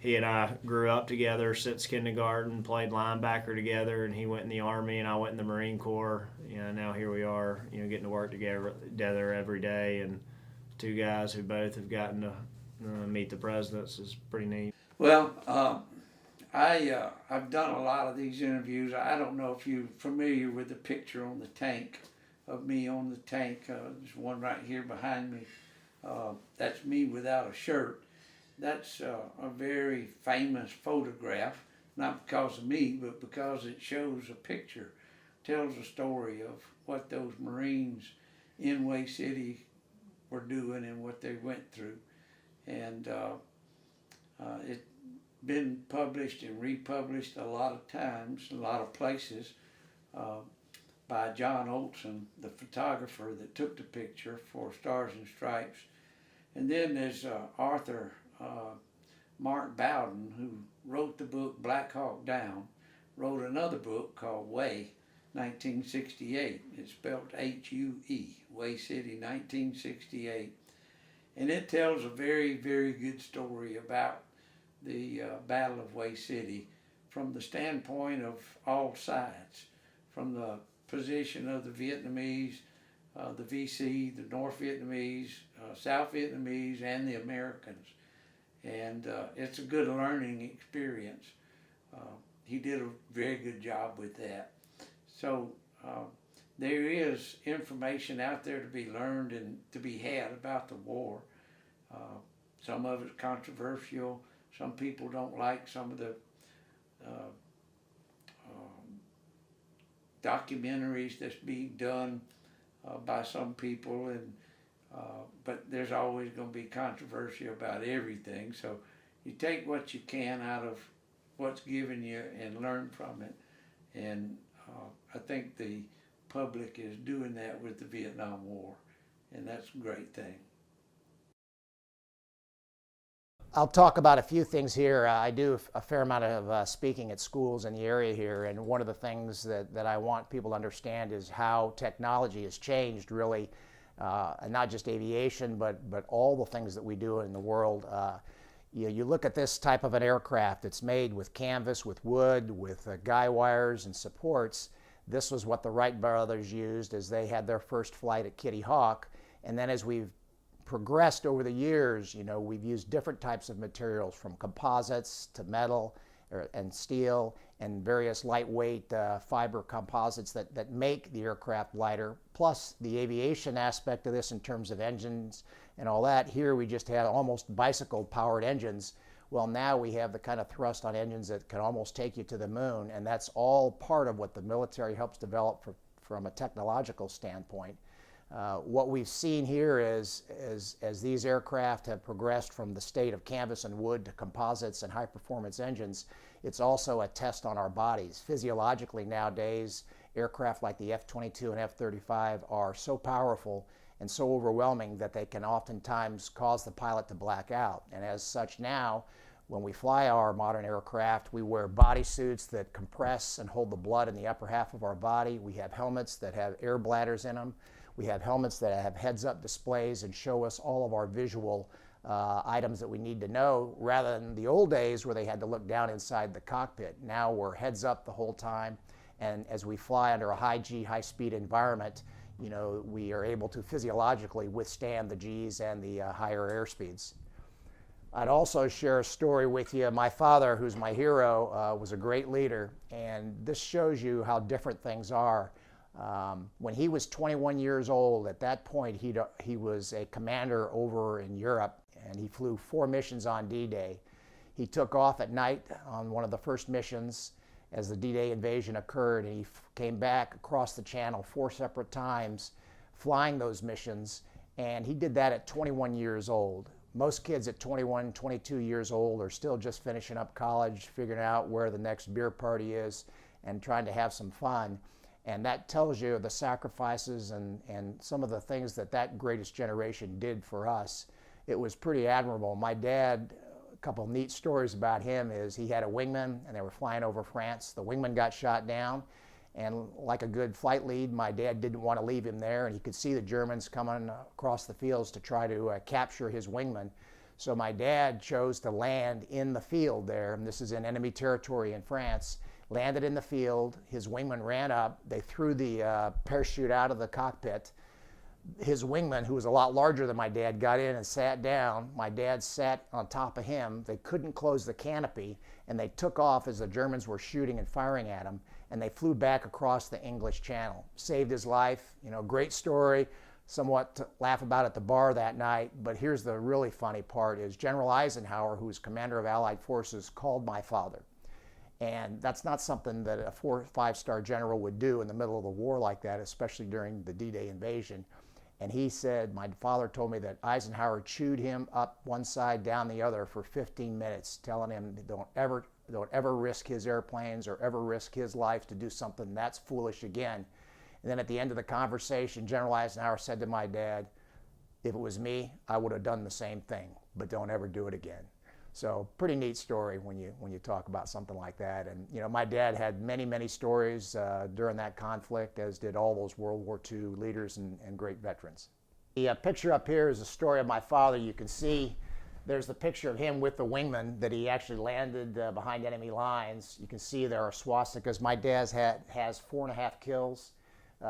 Speaker 3: he and I grew up together since kindergarten, played linebacker together, and he went in the Army and I went in the Marine Corps. Now here we are, getting to work together every day, and two guys who both have gotten to meet the presidents is pretty neat.
Speaker 5: Well, I've done a lot of these interviews. I don't know if you're familiar with the picture on the tank of me on the tank. There's one right here behind me. That's me without a shirt. That's a very famous photograph, not because of me, but because it shows a picture, tells a story of what those Marines in Way City were doing and what they went through. And it's been published and republished a lot of times, a lot of places, by John Olson, the photographer that took the picture for Stars and Stripes. And then there's Arthur Mark Bowden, who wrote the book Black Hawk Down, wrote another book called Way, 1968. It's spelled H-U-E, Way City, 1968. And it tells a very, very good story about the Battle of Way City from the standpoint of all sides, from the position of the Vietnamese, the VC, the North Vietnamese, South Vietnamese, and the Americans. And it's a good learning experience. He did a very good job with that. So there is information out there to be learned and to be had about the war. Some of it's controversial. Some people don't like some of the documentaries that's being done by some people, and but there's always going to be controversy about everything. So you take what you can out of what's given you and learn from it. And I think the public is doing that with the Vietnam War, and that's a great thing.
Speaker 6: I'll talk about a few things here. I do a fair amount of speaking at schools in the area here, and one of the things that I want people to understand is how technology has changed really, and not just aviation, but all the things that we do in the world. You look at this type of an aircraft, it's made with canvas, with wood, with guy wires and supports. This was what the Wright brothers used as they had their first flight at Kitty Hawk. And then as we've progressed over the years, we've used different types of materials, from composites to metal and steel and various lightweight fiber composites that make the aircraft lighter, plus the aviation aspect of this in terms of engines and all that. Here we just had almost bicycle powered engines. Well, now we have the kind of thrust on engines that can almost take you to the moon, and that's all part of what the military helps develop from a technological standpoint. What we've seen here is as these aircraft have progressed from the state of canvas and wood to composites and high-performance engines, it's also a test on our bodies. Physiologically nowadays, aircraft like the F-22 and F-35 are so powerful and so overwhelming that they can oftentimes cause the pilot to black out. And as such now, when we fly our modern aircraft, we wear bodysuits that compress and hold the blood in the upper half of our body. We have helmets that have air bladders in them. We have helmets that have heads-up displays and show us all of our visual items that we need to know, rather than the old days where they had to look down inside the cockpit. Now we're heads up the whole time, and as we fly under a high-G, high-speed environment, we are able to physiologically withstand the Gs and the higher airspeeds. I'd also share a story with you. My father, who's my hero, was a great leader, and this shows you how different things are. When he was 21 years old, at that point he was a commander over in Europe, and he flew 4 missions on D-Day. He took off at night on one of the first missions as the D-Day invasion occurred, and he came back across the channel 4 separate times flying those missions, and he did that at 21 years old. Most kids at 21, 22 years old are still just finishing up college, figuring out where the next beer party is, and trying to have some fun. And that tells you the sacrifices and some of the things that greatest generation did for us. It was pretty admirable. My dad, a couple of neat stories about him is he had a wingman, and they were flying over France. The wingman got shot down, and like a good flight lead, my dad didn't want to leave him there, and he could see the Germans coming across the fields to try to capture his wingman. So my dad chose to land in the field there, and this is in enemy territory in France. Landed in the field, his wingman ran up, they threw the parachute out of the cockpit. His wingman, who was a lot larger than my dad, got in and sat down. My dad sat on top of him. They couldn't close the canopy, and they took off as the Germans were shooting and firing at him, and they flew back across the English Channel. Saved his life, great story, somewhat to laugh about at the bar that night, but here's the really funny part is General Eisenhower, who was commander of Allied forces, called my father. And that's not something that a 4 or 5-star general would do in the middle of the war like that, especially during the D-Day invasion. And he said, my father told me that Eisenhower chewed him up one side, down the other for 15 minutes, telling him don't ever risk his airplanes or ever risk his life to do something that's foolish again. And then at the end of the conversation, General Eisenhower said to my dad, if it was me, I would have done the same thing, but don't ever do it again. So pretty neat story when you talk about something like that. And my dad had many stories during that conflict, as did all those World War II leaders and great veterans. The picture up here is the story of my father. You can see there's the picture of him with the wingman that he actually landed behind enemy lines. You can see there are swastikas. My dad has 4.5 kills.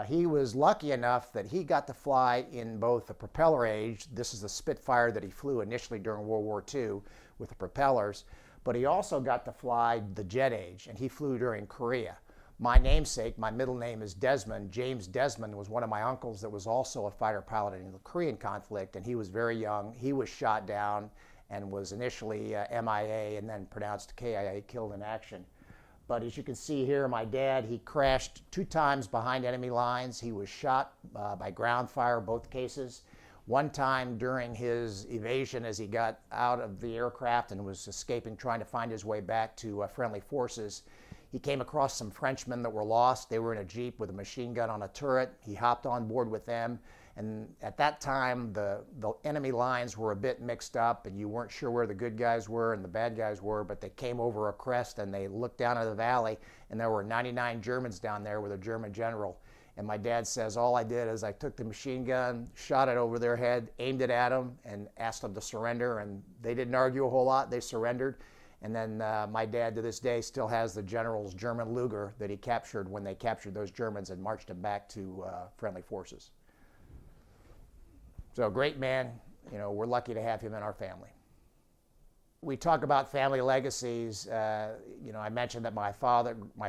Speaker 6: He was lucky enough that he got to fly in both the propeller age. This is the Spitfire that he flew initially during World War II with the propellers, but he also got to fly the jet age, and he flew during Korea. My namesake, my middle name is Desmond. James Desmond was one of my uncles that was also a fighter pilot in the Korean conflict, and he was very young. He was shot down and was initially MIA and then pronounced KIA, killed in action. But as you can see here, my dad, he crashed 2 times behind enemy lines. He was shot by ground fire, both cases. One time during his evasion as he got out of the aircraft and was escaping, trying to find his way back to friendly forces, he came across some Frenchmen that were lost. They were in a Jeep with a machine gun on a turret. He hopped on board with them. And at that time, the enemy lines were a bit mixed up, and you weren't sure where the good guys were and the bad guys were, but they came over a crest and they looked down at the valley, and there were 99 Germans down there with a German general. And my dad says, all I did is I took the machine gun, shot it over their head, aimed it at them, and asked them to surrender. And they didn't argue a whole lot. They surrendered. And then my dad, to this day, still has the general's German Luger that he captured when they captured those Germans and marched them back to friendly forces. So, great man. You know, we're lucky to have him in our family. We talk about family legacies. You know, I mentioned that my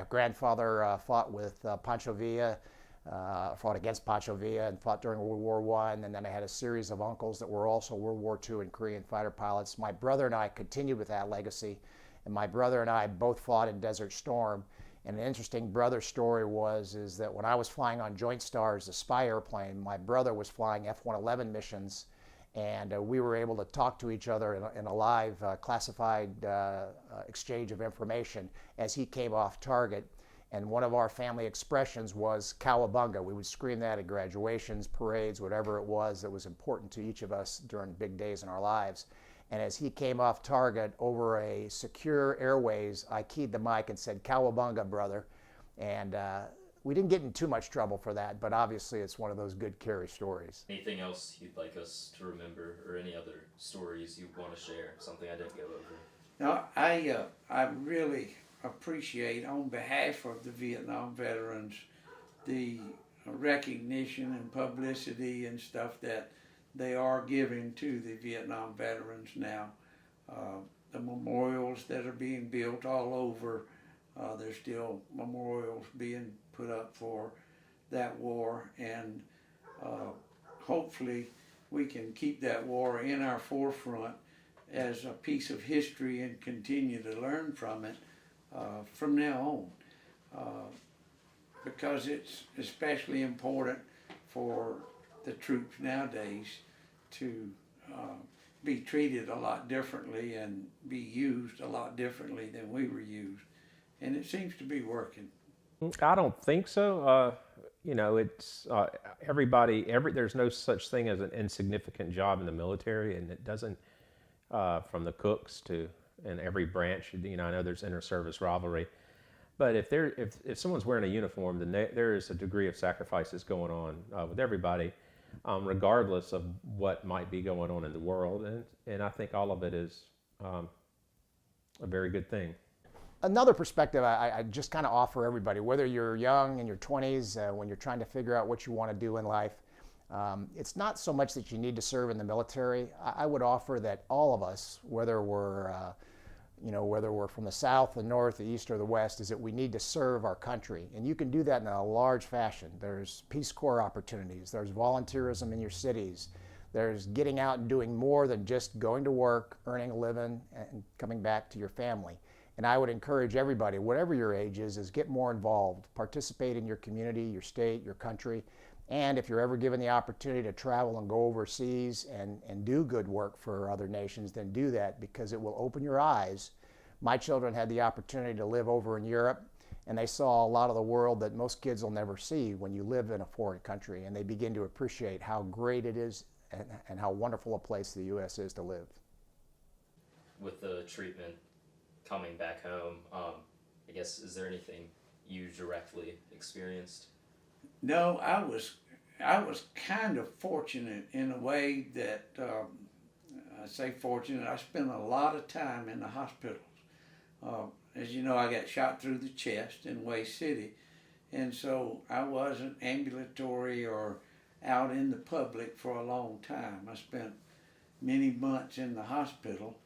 Speaker 6: grandfather fought with Pancho Villa, fought against Pancho Villa and fought during World War I. And then I had a series of uncles that were also World War II and Korean fighter pilots. My brother and I continued with that legacy. And my brother and I both fought in Desert Storm. And an interesting brother story is that when I was flying on Joint Stars, the spy airplane, my brother was flying F-111 missions, and we were able to talk to each other in a live classified exchange of information as he came off target. And one of our family expressions was cowabunga. We would scream that at graduations, parades, whatever it was that was important to each of us during big days in our lives. And as he came off target over a secure airways, I keyed the mic and said, "Cowabunga, brother." And we didn't get in too much trouble for that, but obviously it's one of those good carry stories.
Speaker 1: Anything else you'd like us to remember, or any other stories you want to share? Something I didn't go over?
Speaker 5: Now, I really appreciate, on behalf of the Vietnam veterans, the recognition and publicity and stuff that they are giving to the Vietnam veterans now. The memorials that are being built all over, there's still memorials being put up for that war, and hopefully we can keep that war in our forefront as a piece of history and continue to learn from it from now on, because it's especially important for the troops nowadays to be treated a lot differently and be used a lot differently than we were used. And it seems to be working.
Speaker 4: I don't think so. You know, it's there's no such thing as an insignificant job in the military, and it doesn't, from the cooks to, in every branch, you know, I know there's inter-service rivalry, but if someone's wearing a uniform, then there is a degree of sacrifices going on with everybody, regardless of what might be going on in the world, and I think all of it is a very good thing.
Speaker 6: Another perspective I just kind of offer everybody, whether you're young in your 20s, when you're trying to figure out what you want to do in life, it's not so much that you need to serve in the military. I would offer that all of us, whether we're from the South, the North, the East, or the West, is that we need to serve our country. And you can do that in a large fashion. There's Peace Corps opportunities. There's volunteerism in your cities. There's getting out and doing more than just going to work, earning a living, and coming back to your family. And I would encourage everybody, whatever your age is get more involved. Participate in your community, your state, your country. And if you're ever given the opportunity to travel and go overseas and do good work for other nations, then do that, because it will open your eyes. My children had the opportunity to live over in Europe, and they saw a lot of the world that most kids will never see when you live in a foreign country, and they begin to appreciate how great it is and how wonderful a place the U.S. is to live.
Speaker 1: With the treatment coming back home, I guess, is there anything you directly experienced?
Speaker 5: No, I was I was kind of fortunate in a way that, I say fortunate, I spent a lot of time in the hospitals. As you know, I got shot through the chest in Way City, and so I wasn't ambulatory or out in the public for a long time. I spent many months in the hospital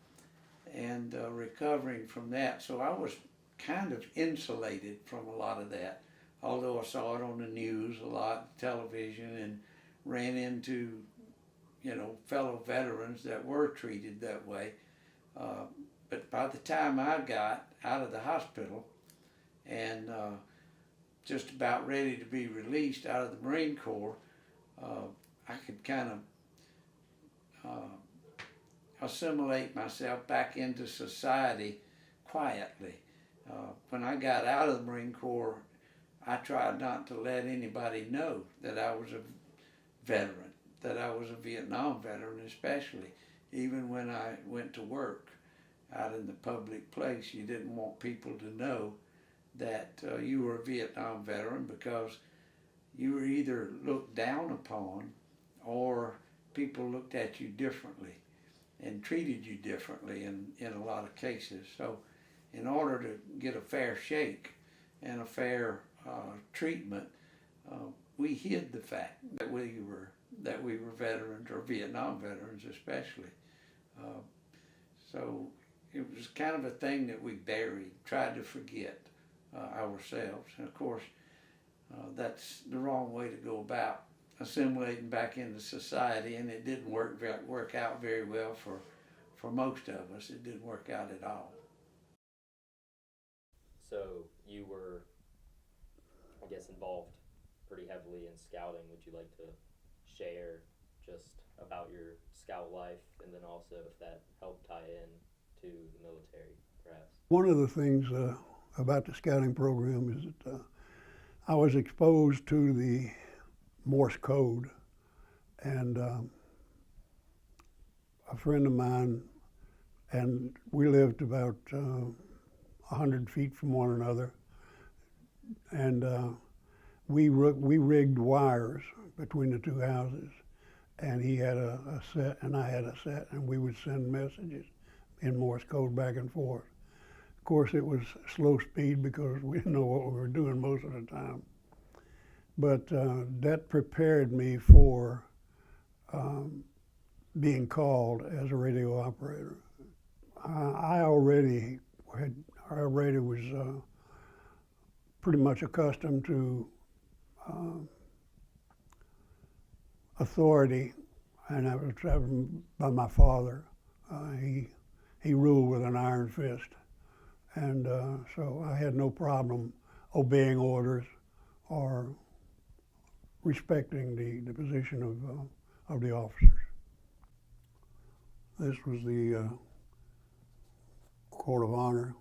Speaker 5: and recovering from that, so I was kind of insulated from a lot of that, although I saw it on the news a lot, television, and ran into, you know, fellow veterans that were treated that way. But by the time I got out of the hospital and just about ready to be released out of the Marine Corps, I could kind of assimilate myself back into society quietly. When I got out of the Marine Corps, I tried not to let anybody know that I was a veteran, that I was a Vietnam veteran especially. Even when I went to work out in the public place, you didn't want people to know that you were a Vietnam veteran, because you were either looked down upon or people looked at you differently and treated you differently in a lot of cases. So in order to get a fair shake and a fair treatment, we hid the fact that we were veterans, or Vietnam veterans especially. So it was kind of a thing that we buried, tried to forget ourselves. And of course, that's the wrong way to go about assimilating back into society, and it didn't work out very well for most of us. It didn't work out at all.
Speaker 1: So you were, I guess, involved pretty heavily in scouting. Would you like to share just about your scout life, and then also if that helped tie in to the military, perhaps?
Speaker 7: One of the things about the scouting program is that I was exposed to the Morse code, and a friend of mine, and we lived about 100 feet from one another, and we rigged wires between the two houses, and he had a set and I had a set, and we would send messages in Morse code back and forth. Of course, it was slow speed because we didn't know what we were doing most of the time. But that prepared me for being called as a radio operator. I already was pretty much accustomed to authority, and I was traveled by my father. He ruled with an iron fist, and so I had no problem obeying orders or respecting the position of the officers. This was the Court of Honor.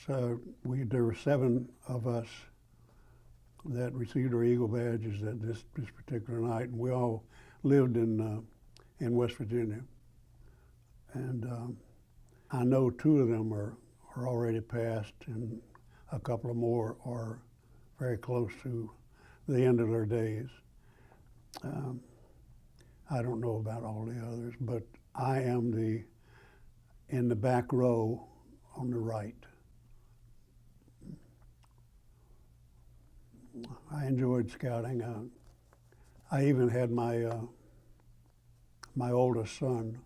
Speaker 7: So there were 7 of us that received our Eagle badges at this particular night, and we all lived in West Virginia. And I know 2 of them are already passed, and a couple of more are very close to the end of their days. I don't know about all the others, but I am in the back row on the right. I enjoyed scouting. I even had my oldest son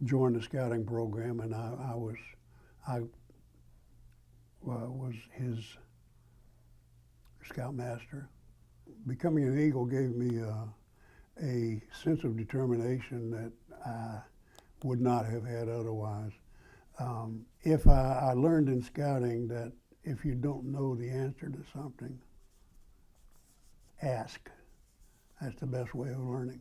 Speaker 7: join the scouting program, and I was his scoutmaster. Becoming an Eagle gave me a sense of determination that I would not have had otherwise. If I learned in scouting that if you don't know the answer to something, ask. That's the best way of learning.